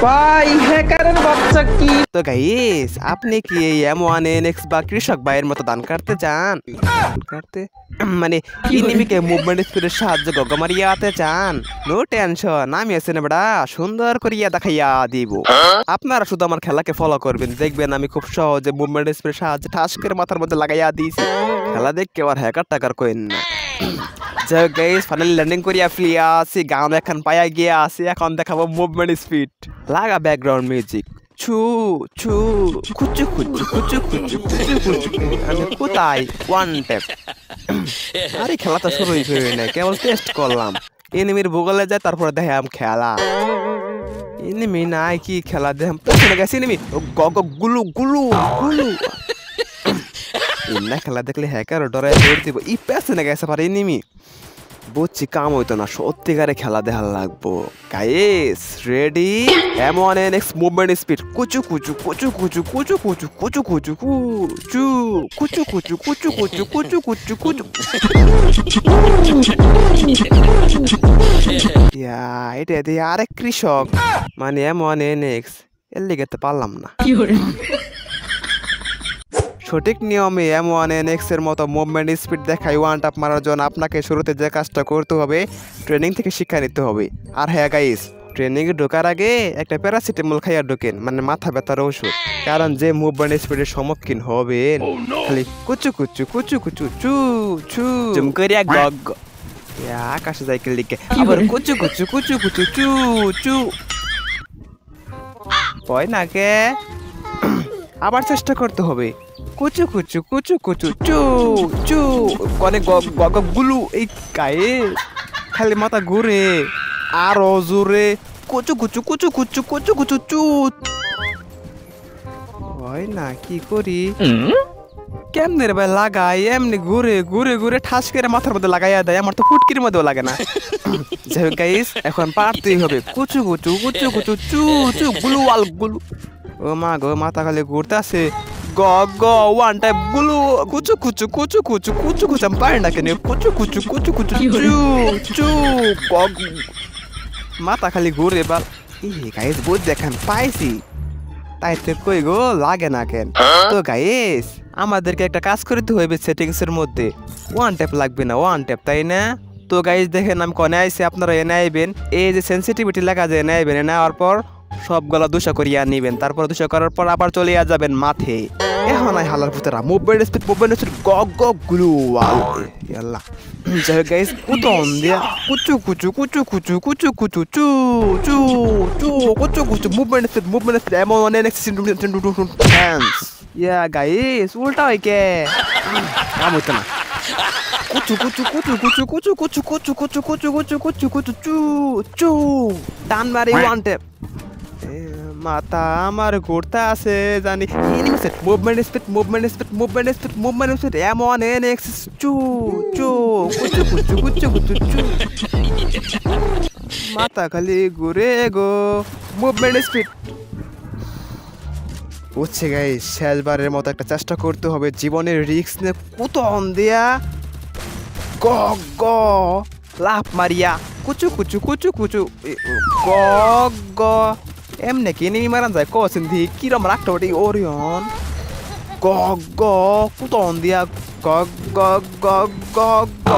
ভাই হ্যাকারের বাচ্চা কি। তো গাইস আপনি কি এই M1NX বা কৃষক ভাইয়ের মতো ধান কাটতে চান? কাটতে মানে এনিমিকে মুভমেন্ট স্পিডের সাহায্যে গগমারিয়াতে চান? নো টেনশন, আমি আছি না বেটা, সুন্দর করিয়া দেখাইয়া দিব। আপনারা শুধু আমার খেলাকে ফলো করবেন, দেখবেন আমি খুব সহজে মুভমেন্ট স্পিডের সাহায্যে ঠাস করে মাথার মধ্যে লাগাইয়া দিয়েছি। খেলা দেখে আর হ্যাকার টাকার কইন না। যাই হোক গাইস, ফাইনালি ল্যান্ডিং করিয়া ফিরিয়া আসি, গান এখন পাইয়া গিয়ে আসি, এখন দেখাবো মুভমেন্ট স্পিড। লাগা ব্যাকগ্রাউন্ড মিউজিক। ছু ছু খুচু খুচু খুচু খুচু খুচু খুচু। আমি কোথায়? One tap. আরে খেলা তো শুরুই হয়ে নাই, কেবল টেস্ট করলাম। এনিমির ভূগোলে যায়, তারপরে দেখাম খেলা। এনিমি নাই, কি খেলা দেখাম। পেছনে গেছে এনিমি, গগ গুলু গুলু গুলু। না খেলা দেখলে হ্যাকার ডরে দৌড় দিব। ই পেছনে গেছে পারে এনিমি। বুঝছি কাম হইতো না, সত্যিকারে খেলা দেখার লাগবো। Guys ready? M1NX movement speed. কুচু কুচু কুচু কুচু কুচু কুচু কুচু কুচু কুচু কুচু কুচু কুচু কুচু কুচু কুচু কুচু। ইয়া এটা দিয়ে আরেক কৃষক মানে M1NX, এর লিগে তো পারলাম না। সঠিক নিয়মে M1NX এর মতো মুভমেন্ট স্পিড দেখাই ওয়ান টাপ মারার জন্য আপনাকে শুরুতে যে কাজটা করতে হবে, ট্রেনিং থেকে শিক্ষা নিতে হবে। আর হ্যাঁ গাইস, ট্রেনিংয়ে ঢোকার আগে একটা প্যারাসিটামল খাইয়া ঢোকেন, মানে মাথা ব্যথার ওষুধ। কারণ যে মুভমেন্ট স্পিডের সম্মুখীন হবেন, খালি কুচু কুচু কুচু কুচু চু চু জুম করিয়া গগ আকাশে সাইকেল দিকে আবার কুচু কুচু কুচু কুচু চু চু। ভয় না কে? আবার চেষ্টা করতে হবে। কুচু কুচু কুচু কুচু চু চু কনে গগ গুলু। এই গায়ে খালি মাথা ঘুরে, আরো জোরে কুচু কুচু কুচু কুচু কুচু কুচু চু। হয় না, কি করি? কেমনে রে ভাই লাগাই? এমনি ঘুরে ঘুরে ঘুরে ঠাস করে মাথার মধ্যে লাগাইয়া দেয়, আমার তো ফুটকির মধ্যেও লাগে না। যাই হোক গাইস, এখন পারতেই হবে। কুচু কুচু কুচু কুচু চু চু গুলু আল গুলু। ও মা গো, মাথা খালি ঘুরতে আছে। গ গ ওয়ান টাইপ গুলু কুচু কুচু কুচু কুচু কুচু কুচু। আমি পারি না কেন? কুচু কুচু কুচু কুচু চু চু গগ। মাথা খালি ঘুরে বাল। ই গাইস বুঝ দেখেন পাইছি, তাই তো কই গো লাগে না কেন? তো গাইস আমাদেরকে একটা কাজ করতে হবে সেটিংস এর মধ্যে। ওয়ান ট্যাপ লাগবে না, ওয়ান ট্যাপ, তাই না? তো গাইস দেখেন আমি কনে আইছি, আপনারা এনে আইবেন। এই যে সেন্সিটিভিটি লেখা যায় এনে আইবেন, এনে আওয়ার পর সবগুলা দুশো করিয়া নিবেন। তারপর দুশো করার পর আবার চলে যাবেন মাঠে। এখন আই হালার পুতরা মুভমেন্ট স্পিড গগ গগ গুলু আল্লাহ। যাই হোক গাইস, কুতন দিয়া কুচু কুচু কুচু কুচু কুচু কুচু চু চু চু কুচু কুচু মুভমেন্ট স্পিড M1NX হ্যান্ডস। ইয়া গাইস উল্টা হয় কে? কাম হইতো না। কুচু কুচু কুচু কুচু কুচু কুচু কুচু কুচু কুচু কুচু কুচু কুচু চু চু টান মারি ওয়ান ট্যাপ। মাথা আমার ঘুরতে আছে জানি। Movement speed movement speed movement speed movement speed M1NX চু চু কুচু কুচু কুচু কুচু চু। মাথা খালি ঘুরে গো। Movement speed. বুঝছে গাইস, শেষবারের মতো একটা চেষ্টা করতে হবে। জীবনের রিস্ক নিয়ে কুতন দিয়া গ গ লাফ মারিয়া কুচু কুচু কুচু কুচু গ গ। এমনি কি এনিমি মারান যায়? কছেন দি কিরম রাখতে পারি ওরিয়ন। গ গ কুতন দিয়া গ গ গ গ গ।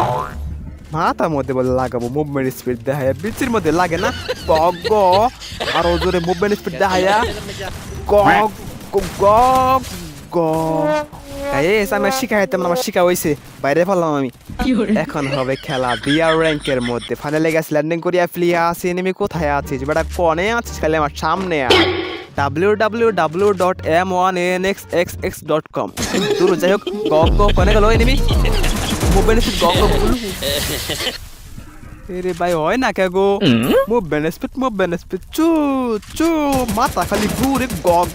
মাথার মধ্যে বলে লাগাবো মুভমেন্ট স্পিড দেখায়, বিচির মধ্যে লাগে না। গ গ আরো জোরে মুভমেন্ট স্পিড দেখায়া গ গ গ। আমি শিখাইতাম, আমার শিখা হয়েছে, বাইরে ফেললাম আমি। এখন হবে খেলা বিআর র্যাঙ্কের মধ্যে। ফাইনালে গেছে ল্যান্ডিং করিয়া ফিলিয়া আছি। এনিমি কোথায় আছিস বেটা? কনে আছিস? খালি আমার সামনে আয়। www.m1nxxx.com। দূর যাই হোক, গগ গগ কনে গেল এনিমি? মুভমেন্ট স্পিড গগ গগ গুলু। এরে ভাই হয় না কে গো? মুভমেন্ট স্পিড চু চু মাথা খালি ঘুরে গগ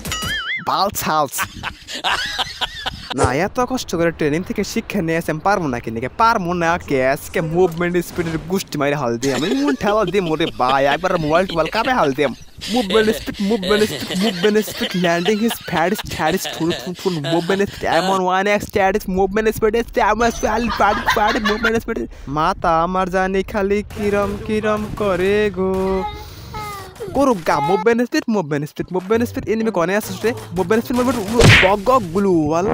বাল ছালস। না এত কষ্ট করে ট্রেনিং থেকে শিক্ষা নিয়ে আসে, আমি পারবো না কিনে পারবো না কে? আজকে মুভমেন্ট স্পিডের গুষ্টি মারি হাল দিয়ে আমি ঠেলা দিয়ে মোরে ভাই একবার মোবাইল টোবাইল কাবে হাল দিয়ে। মুভমেন্ট স্পিড ল্যান্ডিং হিজ ফ্যাডিস ফ্যাডিস ফুল মুভমেন্ট স্পিড M1NX ফ্যাডিস মুভমেন্ট স্পিড মুভমেন্ট স্পিড। মাথা আমার জানি খালি কিরম কিরম করে গো। করুক গা মুভমেন্ট স্পিড এনিমি কনে আসছে রে মুভমেন্ট স্পিড গগ গ্লুয়াল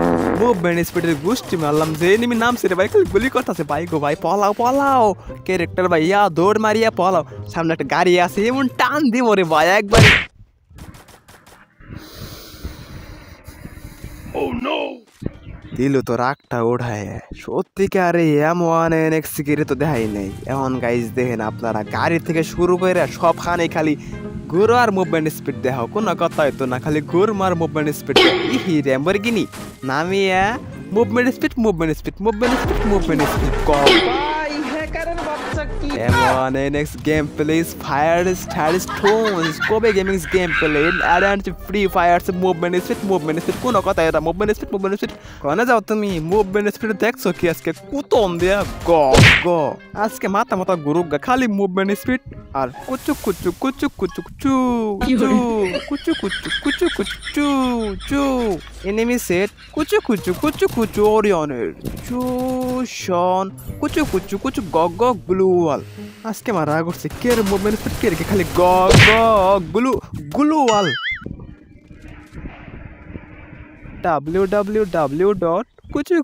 মুভমেন্ট স্পিডের গুষ্টি মারলাম যে এনিমি নাম সে ভাই খালি গুলি করতেছে ভাই গো ভাই পলাও ক্যারেক্টার ভাই ইয়া দৌড় মারিয়া পলাও সামনে একটা গাড়ি আছে এমন টান দিব রে ভাই একবার দিল তো রাগটা ওঠায় সত্যিকারে M1 NX গিরে তো দেখাই নেই এখন গাইজ দেখেন আপনারা গাড়ি থেকে শুরু করে সবখানে খালি ঘুরো আর মুভমেন্ট স্পিড দেখাও কোনো কথা হইতো না খালি ঘুর মার মুভমেন্ট স্পিড ইহি ল্যাম্বরগিনি নামিয়া মুভমেন্ট স্পিড ভাই হ্যাকারের বাচ্চা কি M1 NX gameplay is fire star stones Kobe Gaming's gameplay and free fire movement speed কোনো কথা এটা movement speed কোনে যাও তুমি movement speed দেখছো কি আজকে কুতন দিয়া গ আজকে মাথা গুরুক খালি movement speed আর কুচু enemy set কুচু ওরিয়নের চুশন কুচু গগ গ্লুয়াল আজকে মারা করছে কের মুভমেন্ট স্পিড কে রেখে খালি গগ গ্লুয়াল www.kuchu